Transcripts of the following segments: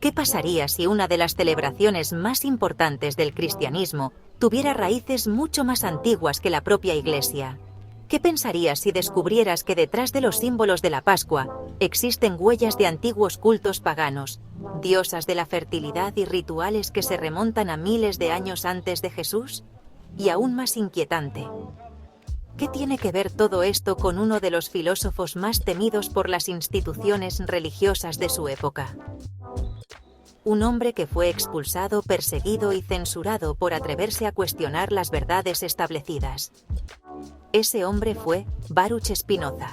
¿Qué pasaría si una de las celebraciones más importantes del cristianismo tuviera raíces mucho más antiguas que la propia Iglesia? ¿Qué pensarías si descubrieras que detrás de los símbolos de la Pascua existen huellas de antiguos cultos paganos, diosas de la fertilidad y rituales que se remontan a miles de años antes de Jesús? Y aún más inquietante, ¿qué tiene que ver todo esto con uno de los filósofos más temidos por las instituciones religiosas de su época? Un hombre que fue expulsado, perseguido y censurado por atreverse a cuestionar las verdades establecidas. Ese hombre fue Baruch Spinoza.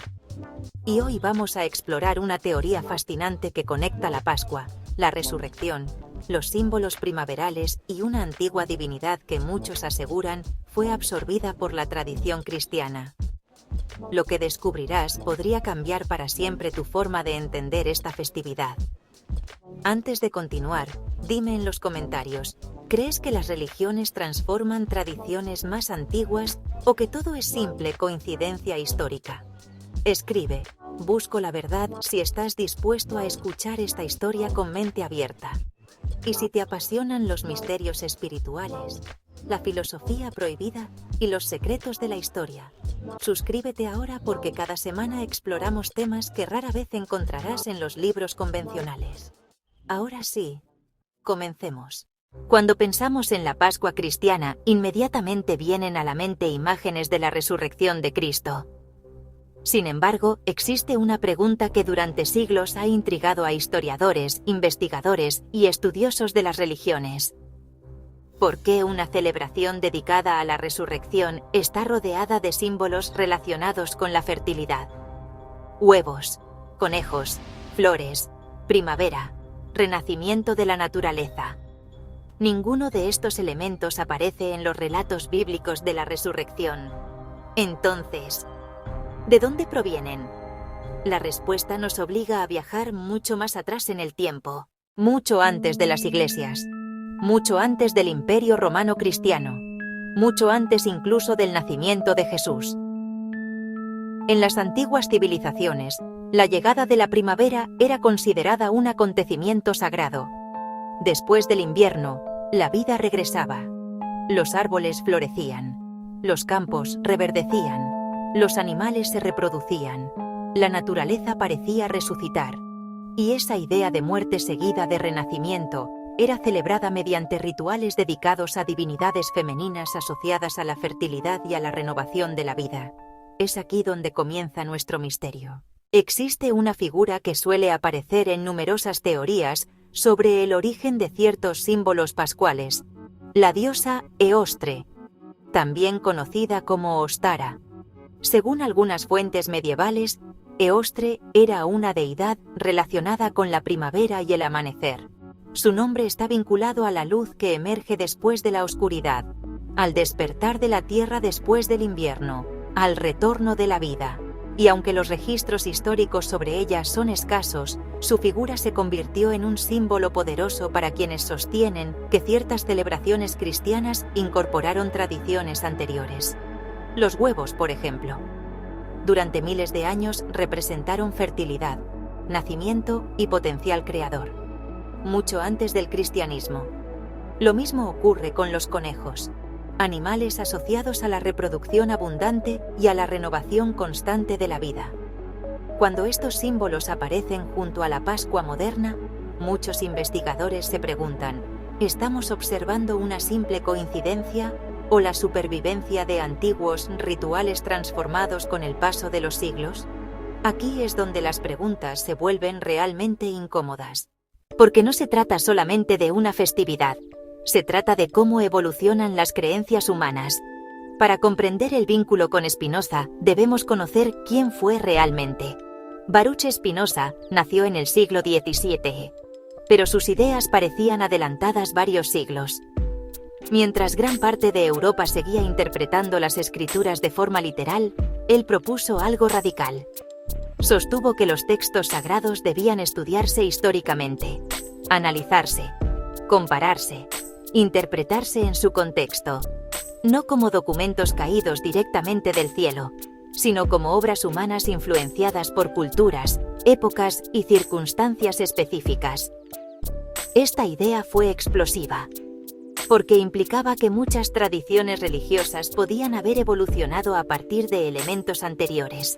Y hoy vamos a explorar una teoría fascinante que conecta la Pascua, la resurrección, los símbolos primaverales y una antigua divinidad que muchos aseguran fue absorbida por la tradición cristiana. Lo que descubrirás podría cambiar para siempre tu forma de entender esta festividad. Antes de continuar, dime en los comentarios, ¿crees que las religiones transforman tradiciones más antiguas o que todo es simple coincidencia histórica? Escribe, busco la verdad si estás dispuesto a escuchar esta historia con mente abierta. Y si te apasionan los misterios espirituales, la filosofía prohibida y los secretos de la historia, suscríbete ahora porque cada semana exploramos temas que rara vez encontrarás en los libros convencionales. Ahora sí, comencemos. Cuando pensamos en la Pascua cristiana, inmediatamente vienen a la mente imágenes de la resurrección de Cristo. Sin embargo, existe una pregunta que durante siglos ha intrigado a historiadores, investigadores y estudiosos de las religiones. ¿Por qué una celebración dedicada a la resurrección está rodeada de símbolos relacionados con la fertilidad? Huevos, conejos, flores, primavera, renacimiento de la naturaleza. Ninguno de estos elementos aparece en los relatos bíblicos de la resurrección. Entonces, ¿de dónde provienen? La respuesta nos obliga a viajar mucho más atrás en el tiempo, mucho antes de las iglesias, mucho antes del Imperio Romano Cristiano, mucho antes incluso del nacimiento de Jesús. En las antiguas civilizaciones, la llegada de la primavera era considerada un acontecimiento sagrado. Después del invierno, la vida regresaba. Los árboles florecían, los campos reverdecían, los animales se reproducían, la naturaleza parecía resucitar. Y esa idea de muerte seguida de renacimiento era celebrada mediante rituales dedicados a divinidades femeninas asociadas a la fertilidad y a la renovación de la vida. Es aquí donde comienza nuestro misterio. Existe una figura que suele aparecer en numerosas teorías sobre el origen de ciertos símbolos pascuales, la diosa Eostre, también conocida como Ostara. Según algunas fuentes medievales, Eostre era una deidad relacionada con la primavera y el amanecer. Su nombre está vinculado a la luz que emerge después de la oscuridad, al despertar de la tierra después del invierno, al retorno de la vida. Y aunque los registros históricos sobre ella son escasos, su figura se convirtió en un símbolo poderoso para quienes sostienen que ciertas celebraciones cristianas incorporaron tradiciones anteriores. Los huevos, por ejemplo, durante miles de años representaron fertilidad, nacimiento y potencial creador, mucho antes del cristianismo. Lo mismo ocurre con los conejos, animales asociados a la reproducción abundante y a la renovación constante de la vida. Cuando estos símbolos aparecen junto a la Pascua moderna, muchos investigadores se preguntan, ¿estamos observando una simple coincidencia o la supervivencia de antiguos rituales transformados con el paso de los siglos? Aquí es donde las preguntas se vuelven realmente incómodas. Porque no se trata solamente de una festividad, se trata de cómo evolucionan las creencias humanas. Para comprender el vínculo con Spinoza, debemos conocer quién fue realmente. Baruch Spinoza nació en el siglo XVII, pero sus ideas parecían adelantadas varios siglos. Mientras gran parte de Europa seguía interpretando las escrituras de forma literal, él propuso algo radical. Sostuvo que los textos sagrados debían estudiarse históricamente, analizarse, compararse, interpretarse en su contexto, no como documentos caídos directamente del cielo, sino como obras humanas influenciadas por culturas, épocas y circunstancias específicas. Esta idea fue explosiva, porque implicaba que muchas tradiciones religiosas podían haber evolucionado a partir de elementos anteriores.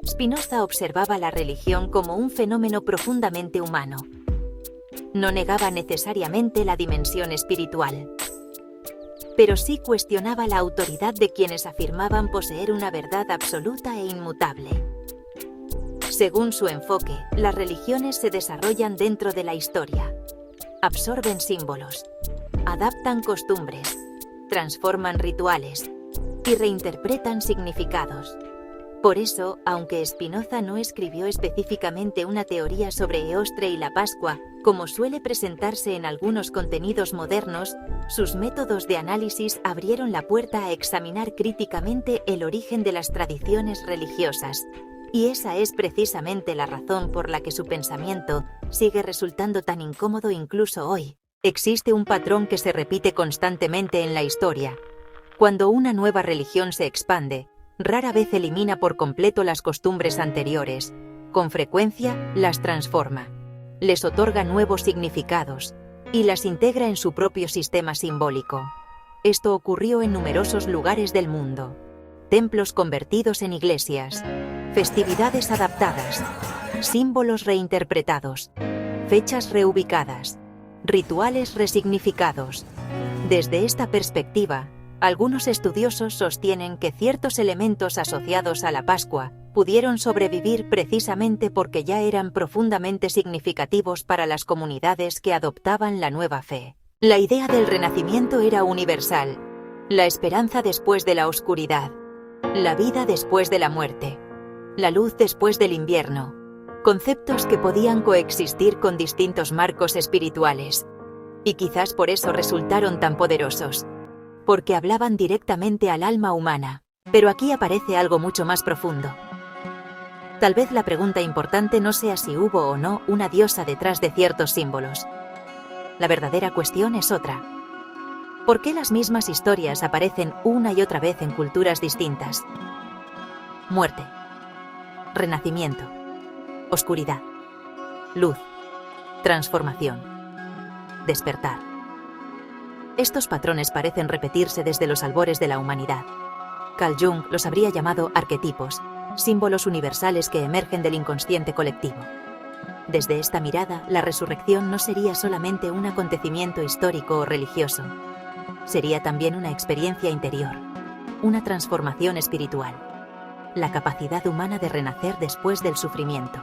Spinoza observaba la religión como un fenómeno profundamente humano. No negaba necesariamente la dimensión espiritual, pero sí cuestionaba la autoridad de quienes afirmaban poseer una verdad absoluta e inmutable. Según su enfoque, las religiones se desarrollan dentro de la historia, absorben símbolos, adaptan costumbres, transforman rituales y reinterpretan significados. Por eso, aunque Spinoza no escribió específicamente una teoría sobre Eostre y la Pascua, como suele presentarse en algunos contenidos modernos, sus métodos de análisis abrieron la puerta a examinar críticamente el origen de las tradiciones religiosas. Y esa es precisamente la razón por la que su pensamiento sigue resultando tan incómodo incluso hoy. Existe un patrón que se repite constantemente en la historia. Cuando una nueva religión se expande, rara vez elimina por completo las costumbres anteriores. Con frecuencia las transforma, les otorga nuevos significados y las integra en su propio sistema simbólico. Esto ocurrió en numerosos lugares del mundo. Templos convertidos en iglesias, festividades adaptadas, símbolos reinterpretados, fechas reubicadas, rituales resignificados. Desde esta perspectiva, algunos estudiosos sostienen que ciertos elementos asociados a la Pascua pudieron sobrevivir precisamente porque ya eran profundamente significativos para las comunidades que adoptaban la nueva fe. La idea del renacimiento era universal, la esperanza después de la oscuridad, la vida después de la muerte, la luz después del invierno, conceptos que podían coexistir con distintos marcos espirituales. Y quizás por eso resultaron tan poderosos, porque hablaban directamente al alma humana. Pero aquí aparece algo mucho más profundo. Tal vez la pregunta importante no sea si hubo o no una diosa detrás de ciertos símbolos. La verdadera cuestión es otra. ¿Por qué las mismas historias aparecen una y otra vez en culturas distintas? Muerte, renacimiento, oscuridad, luz, transformación, despertar. Estos patrones parecen repetirse desde los albores de la humanidad. Carl Jung los habría llamado arquetipos, símbolos universales que emergen del inconsciente colectivo. Desde esta mirada, la resurrección no sería solamente un acontecimiento histórico o religioso. Sería también una experiencia interior, una transformación espiritual, la capacidad humana de renacer después del sufrimiento,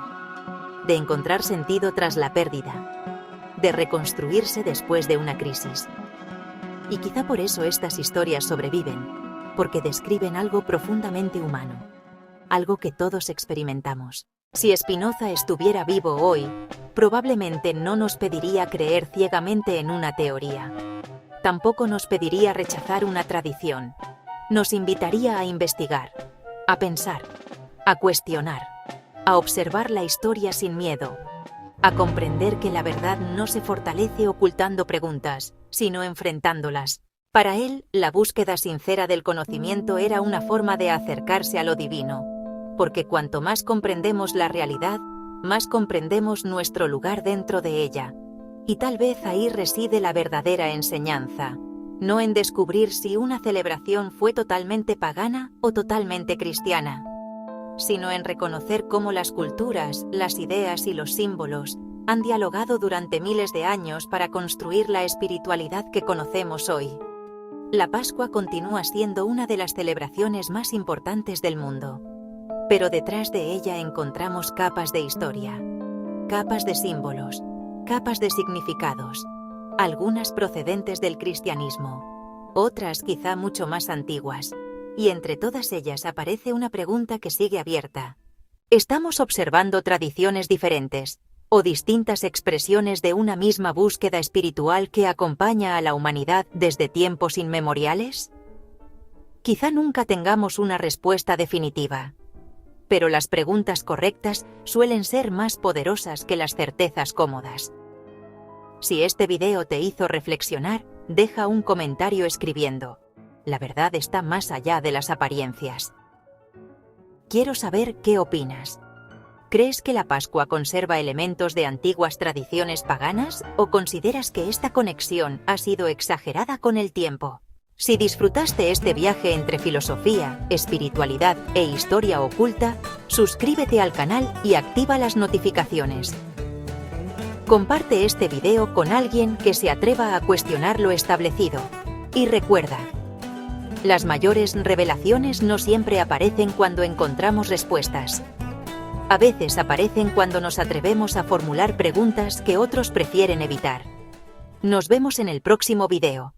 de encontrar sentido tras la pérdida, de reconstruirse después de una crisis. Y quizá por eso estas historias sobreviven, porque describen algo profundamente humano, algo que todos experimentamos. Si Spinoza estuviera vivo hoy, probablemente no nos pediría creer ciegamente en una teoría. Tampoco nos pediría rechazar una tradición. Nos invitaría a investigar, a pensar, a cuestionar, a observar la historia sin miedo, a comprender que la verdad no se fortalece ocultando preguntas, sino enfrentándolas. Para él, la búsqueda sincera del conocimiento era una forma de acercarse a lo divino, porque cuanto más comprendemos la realidad, más comprendemos nuestro lugar dentro de ella. Y tal vez ahí reside la verdadera enseñanza, no en descubrir si una celebración fue totalmente pagana o totalmente cristiana, sino en reconocer cómo las culturas, las ideas y los símbolos han dialogado durante miles de años para construir la espiritualidad que conocemos hoy. La Pascua continúa siendo una de las celebraciones más importantes del mundo, pero detrás de ella encontramos capas de historia, capas de símbolos, capas de significados, algunas procedentes del cristianismo, otras quizá mucho más antiguas, y entre todas ellas aparece una pregunta que sigue abierta. ¿Estamos observando tradiciones diferentes o distintas expresiones de una misma búsqueda espiritual que acompaña a la humanidad desde tiempos inmemoriales? Quizá nunca tengamos una respuesta definitiva, pero las preguntas correctas suelen ser más poderosas que las certezas cómodas. Si este video te hizo reflexionar, deja un comentario escribiendo: la verdad está más allá de las apariencias. Quiero saber qué opinas. ¿Crees que la Pascua conserva elementos de antiguas tradiciones paganas o consideras que esta conexión ha sido exagerada con el tiempo? Si disfrutaste este viaje entre filosofía, espiritualidad e historia oculta, suscríbete al canal y activa las notificaciones. Comparte este video con alguien que se atreva a cuestionar lo establecido. Y recuerda, las mayores revelaciones no siempre aparecen cuando encontramos respuestas. A veces aparecen cuando nos atrevemos a formular preguntas que otros prefieren evitar. Nos vemos en el próximo video.